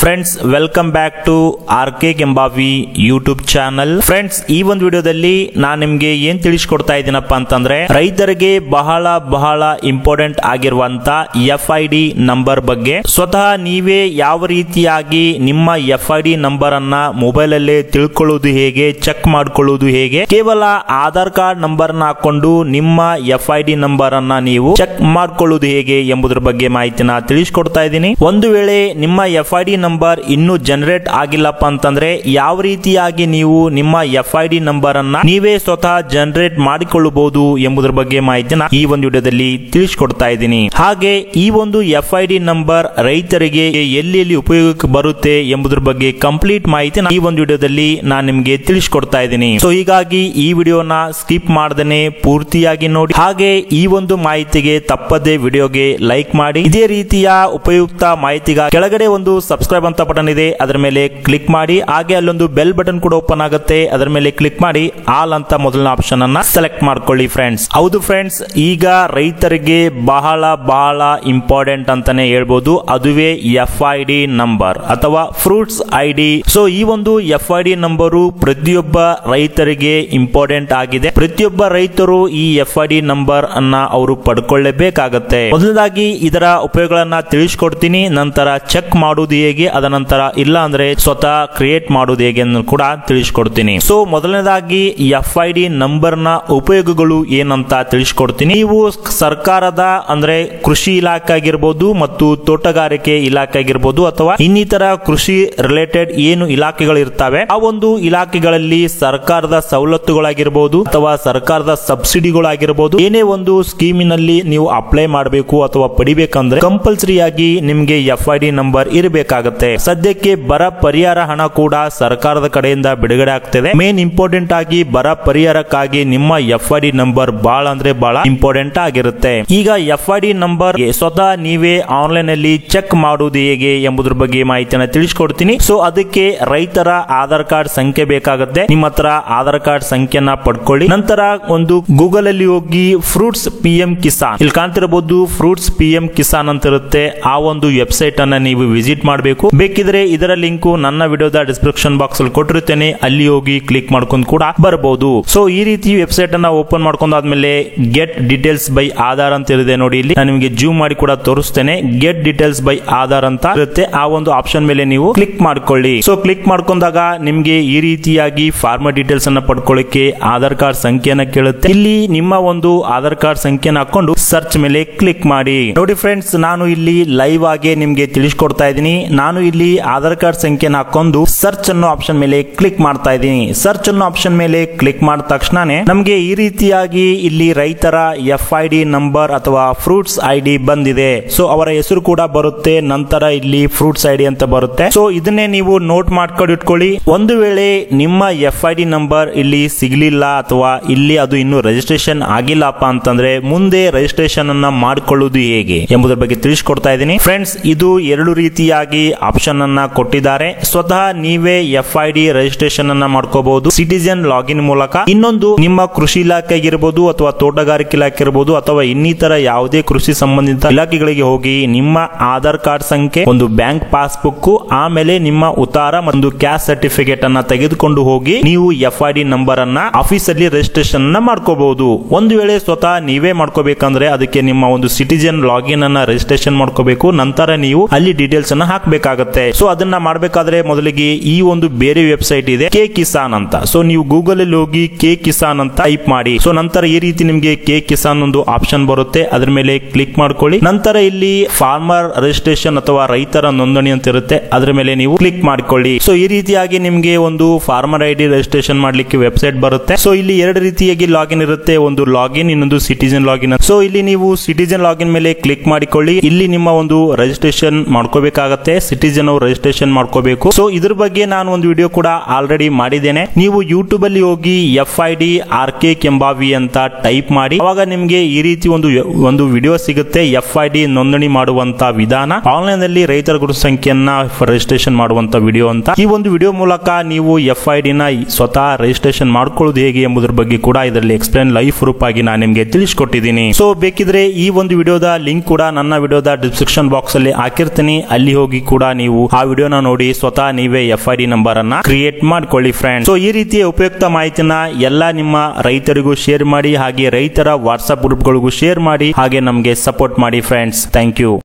Friends welcome back to RK Kembhavi YouTube channel. Friends, ಈ ಒಂದು ವಿಡಿಯೋದಲ್ಲಿ ನಾನು ನಿಮ್ಗೆ ಏನ್ ತಿಳಿಸ್ಕೊಡ್ತಾ ಇದ್ದೀನಪ್ಪ ಅಂತಂದ್ರೆ ರೈತರಿಗೆ ಬಹಳ ಇಂಪಾರ್ಟೆಂಟ್ ಆಗಿರುವಂತ FID ನಂಬರ್ ಬಗ್ಗೆ. ಸ್ವತಃ ನೀವೇ ಯಾವ ರೀತಿಯಾಗಿ ನಿಮ್ಮ FID ನಂಬರ್ ಅನ್ನ ಮೊಬೈಲ್ ಅಲ್ಲೇ ತಿಳ್ಕೊಳ್ಳೋದು ಹೇಗೆ, ಚೆಕ್ ಮಾಡ್ಕೊಳ್ಳೋದು ಹೇಗೆ, ಕೇವಲ ಆಧಾರ್ ಕಾರ್ಡ್ ನಂಬರ್ ನ ಹಾಕೊಂಡು ನಿಮ್ಮ FID ನಂಬರ್ ಅನ್ನ ನೀವು ಚೆಕ್ ಮಾಡ್ಕೊಳ್ಳೋದು ಹೇಗೆ ಎಂಬುದರ ಬಗ್ಗೆ ಮಾಹಿತಿನ ತಿಳಿಸ್ಕೊಡ್ತಾ ಇದ್ದೀನಿ. ಒಂದು ವೇಳೆ ನಿಮ್ಮ FID ನಂಬರ್ ಇನ್ನೂ ಜನರೇಟ್ ಆಗಿಲ್ಲಪ್ಪ ಅಂತಂದ್ರೆ ಯಾವ ರೀತಿಯಾಗಿ ನೀವು ನಿಮ್ಮ FID ನಂಬರ್ ಅನ್ನ ನೀವೇ ಸ್ವತಃ ಜನರೇಟ್ ಮಾಡಿಕೊಳ್ಳಬಹುದು ಎಂಬುದರ ಬಗ್ಗೆ ಮಾಹಿತಿನ ಈ ಒಂದು ವಿಡಿಯೋದಲ್ಲಿ ತಿಳಿಸ್ಕೊಡ್ತಾ ಇದ್ದೀನಿ. ಹಾಗೆ ಈ ಒಂದು FID ನಂಬರ್ ರೈತರಿಗೆ ಎಲ್ಲಿ ಉಪಯೋಗಕ್ಕೆ ಬರುತ್ತೆ ಎಂಬುದರ ಬಗ್ಗೆ ಕಂಪ್ಲೀಟ್ ಮಾಹಿತಿನ ಈ ಒಂದು ವಿಡಿಯೋದಲ್ಲಿ ನಾನು ನಿಮ್ಗೆ ತಿಳಿಸ್ಕೊಡ್ತಾ ಇದ್ದೀನಿ. ಸೊ ಹೀಗಾಗಿ ಈ ವಿಡಿಯೋನ ಸ್ಕಿಪ್ ಮಾಡದೇನೆ ಪೂರ್ತಿಯಾಗಿ ನೋಡಿ. ಹಾಗೆ ಈ ಒಂದು ಮಾಹಿತಿಗೆ ತಪ್ಪದೆ ವಿಡಿಯೋಗೆ ಲೈಕ್ ಮಾಡಿ. ಇದೇ ರೀತಿಯ ಉಪಯುಕ್ತ ಮಾಹಿತಿಗಾಗಿ ಕೆಳಗಡೆ ಒಂದು ಸಬ್ಸ್ಕ್ರೈಬ್ ಅಂತ ಬಟನ್ ಇದೆ, ಅದರ ಮೇಲೆ ಕ್ಲಿಕ್ ಮಾಡಿ. ಹಾಗೆ ಅಲ್ಲೊಂದು ಬೆಲ್ ಬಟನ್ ಕೂಡ ಓಪನ್ ಆಗುತ್ತೆ, ಅದರ ಮೇಲೆ ಕ್ಲಿಕ್ ಮಾಡಿ ಆಲ್ ಅಂತ ಮೊದಲನೇ ಆಪ್ಷನ್ ಅನ್ನ ಸೆಲೆಕ್ಟ್ ಮಾಡ್ಕೊಳ್ಳಿ. ಫ್ರೆಂಡ್ಸ್, ಹೌದು ಫ್ರೆಂಡ್ಸ್, ಈಗ ರೈತರಿಗೆ ಬಹಳ ಇಂಪಾರ್ಟೆಂಟ್ ಅಂತಾನೆ ಹೇಳ್ಬೋದು. ಅದುವೇ FID ನಂಬರ್ ಅಥವಾ ಫ್ರೂಟ್ಸ್ ID. ಸೊ ಈ ಒಂದು FID ನಂಬರು ಪ್ರತಿಯೊಬ್ಬ ರೈತರಿಗೆ ಇಂಪಾರ್ಟೆಂಟ್ ಆಗಿದೆ. ಪ್ರತಿಯೊಬ್ಬ ರೈತರು ಈ FID ನಂಬರ್ ಅನ್ನ ಅವರು ಪಡ್ಕೊಳ್ಳೇಬೇಕಾಗತ್ತೆ. ಮೊದಲದಾಗಿ ಇದರ ಉಪಯೋಗಗಳನ್ನ ತಿಳಿಸ್ಕೊಡ್ತೀನಿ, ನಂತರ ಚೆಕ್ ಮಾಡುವುದು ಹೇಗೆ, ಅದ ನಂತರ ಇಲ್ಲ ಅಂದ್ರೆ ಸ್ವತಃ ಕ್ರಿಯೇಟ್ ಮಾಡುವುದು ಹೇಗೆ ಅಂತ ಕೂಡ ತಿಳಿಸ್ಕೊಡ್ತೀನಿ. ಸೊ ಮೊದಲನೇದಾಗಿ FID ನಂಬರ್ ನ ಉಪಯೋಗಗಳು ಏನಂತ ತಿಳಿಸ್ಕೊಡ್ತೀನಿ. ನೀವು ಸರ್ಕಾರದ ಅಂದ್ರೆ ಕೃಷಿ ಇಲಾಖೆ ಆಗಿರ್ಬೋದು ಮತ್ತು ತೋಟಗಾರಿಕೆ ಇಲಾಖೆ ಆಗಿರ್ಬೋದು ಅಥವಾ ಇನ್ನಿತರ ಕೃಷಿ ರಿಲೇಟೆಡ್ ಏನು ಇಲಾಖೆಗಳು ಇರ್ತವೆ, ಆ ಒಂದು ಇಲಾಖೆಗಳಲ್ಲಿ ಸರ್ಕಾರದ ಸವಲತ್ತುಗಳಾಗಿರ್ಬೋದು ಅಥವಾ ಸರ್ಕಾರದ ಸಬ್ಸಿಡಿಗಳಾಗಿರ್ಬೋದು, ಏನೇ ಒಂದು ಸ್ಕೀಮಿನಲ್ಲಿ ನೀವು ಅಪ್ಲೈ ಮಾಡಬೇಕು ಅಥವಾ ಪಡಿಬೇಕಂದ್ರೆ ಕಂಪಲ್ಸರಿ ಆಗಿ ನಿಮ್ಗೆ FID ನಂಬರ್ ಇರಬೇಕಾಗುತ್ತೆ. ಸದ್ಯಕ್ಕೆ ಬರ ಪರಿಹಾರ ಹಣ ಕೂಡ ಸರ್ಕಾರದ ಕಡೆಯಿಂದ ಬಿಡುಗಡೆ ಆಗ್ತಿದೆ. ಮೇನ್ ಇಂಪಾರ್ಟೆಂಟ್ ಆಗಿ ಬರ ಪರಿಹಾರಕ್ಕಾಗಿ ನಿಮ್ಮ FID ನಂಬರ್ ಬಹಳ ಇಂಪಾರ್ಟೆಂಟ್ ಆಗಿರುತ್ತೆ. ಈಗ FID ನಂಬರ್ ಸ್ವತಃ ನೀವೇ ಆನ್ಲೈನ್ ಅಲ್ಲಿ ಚೆಕ್ ಮಾಡುವುದು ಹೇಗೆ ಎಂಬುದರ ಬಗ್ಗೆ ಮಾಹಿತಿಯನ್ನು ತಿಳಿಸ್ಕೊಡ್ತೀನಿ. ಸೊ ಅದಕ್ಕೆ ರೈತರ ಆಧಾರ್ ಕಾರ್ಡ್ ಸಂಖ್ಯೆ ಬೇಕಾಗುತ್ತೆ. ನಿಮ್ಮ ಹತ್ರ ಆಧಾರ್ ಕಾರ್ಡ್ ಸಂಖ್ಯೆನ ಪಡ್ಕೊಳ್ಳಿ. ನಂತರ ಒಂದು ಗೂಗಲ್ ಅಲ್ಲಿ ಹೋಗಿ ಫ್ರೂಟ್ಸ್ PM ಕಿಸಾನ್, ಇಲ್ಲಿ ಕಾಣ್ತಿರಬಹುದು ಫ್ರೂಟ್ಸ್ PM ಕಿಸಾನ್ ಅಂತ ಇರುತ್ತೆ. ಆ ಒಂದು ವೆಬ್ಸೈಟ್ ಅನ್ನ ನೀವು ವಿಸಿಟ್ ಮಾಡಬೇಕು. ಬೇಕಿದ್ರೆ ಇದರ ಲಿಂಕ್ ನನ್ನ ವಿಡಿಯೋದ ಡಿಸ್ಕ್ರಿಪ್ಷನ್ ಬಾಕ್ಸ್ ಅಲ್ಲಿ ಕೊಟ್ಟಿರುತ್ತೇನೆ, ಅಲ್ಲಿ ಹೋಗಿ ಕ್ಲಿಕ್ ಮಾಡ್ಕೊಂಡು ಕೂಡ ಬರಬಹುದು. ಸೊ ಈ ರೀತಿ ವೆಬ್ಸೈಟ್ ಅನ್ನ ಓಪನ್ ಮಾಡ್ಕೊಂಡಾದ್ಮೇಲೆ ಗೆಟ್ ಡೀಟೇಲ್ಸ್ ಬೈ ಆಧಾರ್ ಅಂತ ಇರುತ್ತೆ ನೋಡಿ. ಇಲ್ಲಿ ನಾನು ನಿಮಗೆ ಜೂಮ್ ಮಾಡಿ ಕೂಡ ತೋರಿಸ್ತೇನೆ. ಗೆಟ್ ಡೀಟೇಲ್ಸ್ ಬೈ ಆಧಾರ್ ಅಂತ ಇರುತ್ತೆ. ಆ ಒಂದು ಆಪ್ಷನ್ ಮೇಲೆ ನೀವು ಕ್ಲಿಕ್ ಮಾಡ್ಕೊಳ್ಳಿ. ಸೊ ಕ್ಲಿಕ್ ಮಾಡ್ಕೊಂಡಾಗ ನಿಮ್ಗೆ ಈ ರೀತಿಯಾಗಿ ಫಾರ್ಮರ್ ಡೀಟೇಲ್ಸ್ ಅನ್ನ ಪಡ್ಕೊಳ್ಳಿಕ್ಕೆ ಆಧಾರ್ ಕಾರ್ಡ್ ಸಂಖ್ಯೆನ ಕೇಳುತ್ತೆ. ಇಲ್ಲಿ ನಿಮ್ಮ ಒಂದು ಆಧಾರ್ ಕಾರ್ಡ್ ಸಂಖ್ಯೆನ ಹಾಕೊಂಡು ಸರ್ಚ್ ಮೇಲೆ ಕ್ಲಿಕ್ ಮಾಡಿ. ನೋಡಿ ಫ್ರೆಂಡ್ಸ್, ನಾನು ಇಲ್ಲಿ ಲೈವ್ ಆಗಿ ನಿಮ್ಗೆ ತಿಳಿಸ್ಕೊಡ್ತಾ ಇದ್ದೀನಿ. ನಾನು ಇಲ್ಲಿ ಆಧಾರ್ ಕಾರ್ಡ್ ಸಂಖ್ಯೆನ ಹಾಕೊಂಡು ಸರ್ಚ್ ಅನ್ನೋ ಆಪ್ಷನ್ ಮೇಲೆ ಕ್ಲಿಕ್ ಮಾಡ್ತಾ ಇದ್ದೀನಿ. ಸರ್ಚ್ ಅನ್ನೋ ಆಪ್ಷನ್ ಮೇಲೆ ಕ್ಲಿಕ್ ಮಾಡಿದ ತಕ್ಷಣನೇ ನಮ್ಗೆ ಈ ರೀತಿಯಾಗಿ ಇಲ್ಲಿ ರೈತರ FID ನಂಬರ್ ಅಥವಾ ಫ್ರೂಟ್ಸ್ ID ಬಂದಿದೆ. ಸೊ ಅವರ ಹೆಸರು ಕೂಡ ಬರುತ್ತೆ, ನಂತರ ಇಲ್ಲಿ ಫ್ರೂಟ್ಸ್ ID ಅಂತ ಬರುತ್ತೆ. ಸೊ ಇದನ್ನೇ ನೀವು ನೋಟ್ ಮಾಡ್ಕೊಂಡು ಇಟ್ಕೊಳ್ಳಿ. ಒಂದು ವೇಳೆ ನಿಮ್ಮ FID ನಂಬರ್ ಇಲ್ಲಿ ಸಿಗ್ಲಿಲ್ಲ ಅಥವಾ ಇಲ್ಲಿ ಅದು ಇನ್ನು ರಿಜಿಸ್ಟ್ರೇಷನ್ ಆಗಿಲ್ಲಪ್ಪ ಅಂತಂದ್ರೆ ಮುಂದೆ ರಿಜಿಸ್ಟ್ರೇಷನ್ ಅನ್ನ ಮಾಡಿಕೊಳ್ಳುವುದು ಹೇಗೆ ಎಂಬುದರ ಬಗ್ಗೆ ತಿಳಿಸ್ಕೊಡ್ತಾ ಇದ್ದೀನಿ. ಫ್ರೆಂಡ್ಸ್, ಇದು ಎರಡು ರೀತಿಯಾಗಿ ಆಪ್ಷನ್ ಅನ್ನ ಕೊಟ್ಟಿದ್ದಾರೆ. ಸ್ವತಃ ನೀವೇ FID ರಿಜಿಸ್ಟ್ರೇಷನ್ ಅನ್ನ ಮಾಡ್ಕೋಬಹುದು ಸಿಟಿಜನ್ ಲಾಗಿನ್ ಮೂಲಕ. ಇನ್ನೊಂದು ನಿಮ್ಮ ಕೃಷಿ ಇಲಾಖೆ ಆಗಿರ್ಬೋದು ಅಥವಾ ತೋಟಗಾರಿಕೆ ಇಲಾಖೆ ಇರಬಹುದು ಅಥವಾ ಇನ್ನಿತರ ಯಾವುದೇ ಕೃಷಿ ಸಂಬಂಧಿತ ಇಲಾಖೆಗಳಿಗೆ ಹೋಗಿ ನಿಮ್ಮ ಆಧಾರ್ ಕಾರ್ಡ್ ಸಂಖ್ಯೆ, ಒಂದು ಬ್ಯಾಂಕ್ ಪಾಸ್ಬುಕ್, ಆಮೇಲೆ ನಿಮ್ಮ ಉತ್ತಾರ ಮತ್ತು ಕ್ಯಾಸ್ಟ್ ಸರ್ಟಿಫಿಕೇಟ್ ಅನ್ನ ತೆಗೆದುಕೊಂಡು ಹೋಗಿ ನೀವು FID ನಂಬರ್ ಅನ್ನ ಆಫೀಸ್ ಅಲ್ಲಿ ರಿಜಿಸ್ಟ್ರೇಷನ್ ಅನ್ನ ಮಾಡ್ಕೋಬಹುದು. ಒಂದು ವೇಳೆ ಸ್ವತಃ ನೀವೇ ಮಾಡ್ಕೋಬೇಕಂದ್ರೆ ಅದಕ್ಕೆ ನಿಮ್ಮ ಒಂದು ಸಿಟಿಜನ್ ಲಾಗಿನ್ ಅನ್ನ ರಿಜಿಸ್ಟ್ರೇಷನ್ ಮಾಡ್ಕೋಬೇಕು. ನಂತರ ನೀವು ಅಲ್ಲಿ ಡೀಟೇಲ್ಸ್ ಅನ್ನ ಹಾಕಬೇಕಾಗುತ್ತೆ. ಸೊ ಅದನ್ನ ಮಾಡಬೇಕಾದ್ರೆ ಮೊದಲಿಗೆ ಈ ಒಂದು ಬೇರೆ ವೆಬ್ಸೈಟ್ ಇದೆ K ಕಿಸಾನ್ ಅಂತ. ಸೊ ನೀವು ಗೂಗಲ್ ಅಲ್ಲಿ ಹೋಗಿ K ಕಿಸಾನ್ ಅಂತ ಟೈಪ್ ಮಾಡಿ. ಸೊ ನಂತರ ಈ ರೀತಿ ನಿಮ್ಗೆ K ಕಿಸಾನ್ ಒಂದು ಆಪ್ಷನ್ ಬರುತ್ತೆ, ಅದ್ರ ಮೇಲೆ ಕ್ಲಿಕ್ ಮಾಡ್ಕೊಳ್ಳಿ. ನಂತರ ಇಲ್ಲಿ ಫಾರ್ಮರ್ ರಿಜಿಸ್ಟ್ರೇಷನ್ ಅಥವಾ ರೈತರ ನೋಂದಣಿ ಅಂತ ಇರುತ್ತೆ, ಅದ್ರ ಮೇಲೆ ನೀವು ಕ್ಲಿಕ್ ಮಾಡ್ಕೊಳ್ಳಿ. ಸೊ ಈ ರೀತಿಯಾಗಿ ನಿಮ್ಗೆ ಒಂದು ಫಾರ್ಮರ್ ID ರಿಜಿಸ್ಟ್ರೇಷನ್ ಮಾಡ್ಲಿಕ್ಕೆ ವೆಬ್ಸೈಟ್ ಬರುತ್ತೆ. ಸೊ ಇಲ್ಲಿ ಎರಡು ರೀತಿಯಾಗಿ ಲಾಗಿನ್ ಇರುತ್ತೆ, ಒಂದು ಲಾಗಿನ್, ಇನ್ನೊಂದು ಸಿಟಿಜನ್ ಲಾಗಿನ್. ಸೊ ಇಲ್ಲಿ ನೀವು ಸಿಟಿಜನ್ ಲಾಗಿನ್ ಮೇಲೆ ಕ್ಲಿಕ್ ಮಾಡಿಕೊಳ್ಳಿ. ಇಲ್ಲಿ ನಿಮ್ಮ ಒಂದು ರಿಜಿಸ್ಟ್ರೇಷನ್ ಮಾಡ್ಕೋಬೇಕಾಗತ್ತೆ, ಸಿಟಿಜನ್ ಅವರು ರಿಜಿಸ್ಟ್ರೇಷನ್ ಮಾಡ್ಕೋಬೇಕು. ಸೊ ಇದ್ರ ಬಗ್ಗೆ ನಾನು ಒಂದು ವಿಡಿಯೋ ಕೂಡ ಆಲ್ರೆಡಿ ಮಾಡಿದ್ದೇನೆ. ನೀವು ಯೂಟ್ಯೂಬ್ ಅಲ್ಲಿ ಹೋಗಿ FID RK ಕೆಂಬಾವಿ ಅಂತ ಟೈಪ್ ಮಾಡಿ, ಅವಾಗ ನಿಮ್ಗೆ ಈ ರೀತಿ ಒಂದು ವಿಡಿಯೋ ಸಿಗುತ್ತೆ. FID ನೋಂದಣಿ ಮಾಡುವಂತ ವಿಧಾನ, ಆನ್ಲೈನ್ ಅಲ್ಲಿ ರೈತರ ಗುರುತು ಸಂಖ್ಯೆಯನ್ನ ರಿಜಿಸ್ಟ್ರೇಷನ್ ಮಾಡುವಂತ ವಿಡಿಯೋ ಅಂತ. ಈ ಒಂದು ವಿಡಿಯೋ ಮೂಲಕ ನೀವು FID ನ ಸ್ವತಃ ರಿಜಿಸ್ಟ್ರೇಷನ್ ಮಾಡ್ಕೊಳ್ಳೋದು ಹೇಗೆ ಎಂಬುದರ ಬಗ್ಗೆ ಕೂಡ ಇದರಲ್ಲಿ ಎಕ್ಸ್ಪ್ಲೇನ್ ಲೈವ್ ಪ್ರೂಫ್ ಆಗಿ ನಾನು ನಿಮಗೆ ತಿಳಿಸ್ಕೊಟ್ಟಿದ್ದೀನಿ. ಸೊ ಬೇಕಿದ್ರೆ ಈ ಒಂದು ವಿಡಿಯೋದ ಲಿಂಕ್ ಕೂಡ ನನ್ನ ವಿಡಿಯೋದ ಡಿಸ್ಕ್ರಿಪ್ಷನ್ ಬಾಕ್ಸ್ ಅಲ್ಲಿ ಹಾಕಿರ್ತೀನಿ, ಅಲ್ಲಿ ಹೋಗಿ ಕೂಡ ನೀವು ಆ ವಿಡಿಯೋನ ನೋಡಿ ಸ್ವತಃ ನೀವೇ FID ನಂಬರ್ ಅನ್ನ ಕ್ರಿಯೇಟ್ ಮಾಡ್ಕೊಳ್ಳಿ ಫ್ರೆಂಡ್ಸ್. ಸೊ ಈ ರೀತಿಯ ಉಪಯುಕ್ತ ಮಾಹಿತಿನ ಎಲ್ಲಾ ನಿಮ್ಮ ರೈತರಿಗೂ ಶೇರ್ ಮಾಡಿ, ಹಾಗೆ ರೈತರ ವಾಟ್ಸ್ಆಪ್ ಗ್ರೂಪ್ಗಳಿಗೂ ಶೇರ್ ಮಾಡಿ, ಹಾಗೆ ನಮಗೆ ಸಪೋರ್ಟ್ ಮಾಡಿ ಫ್ರೆಂಡ್ಸ್. Thank you.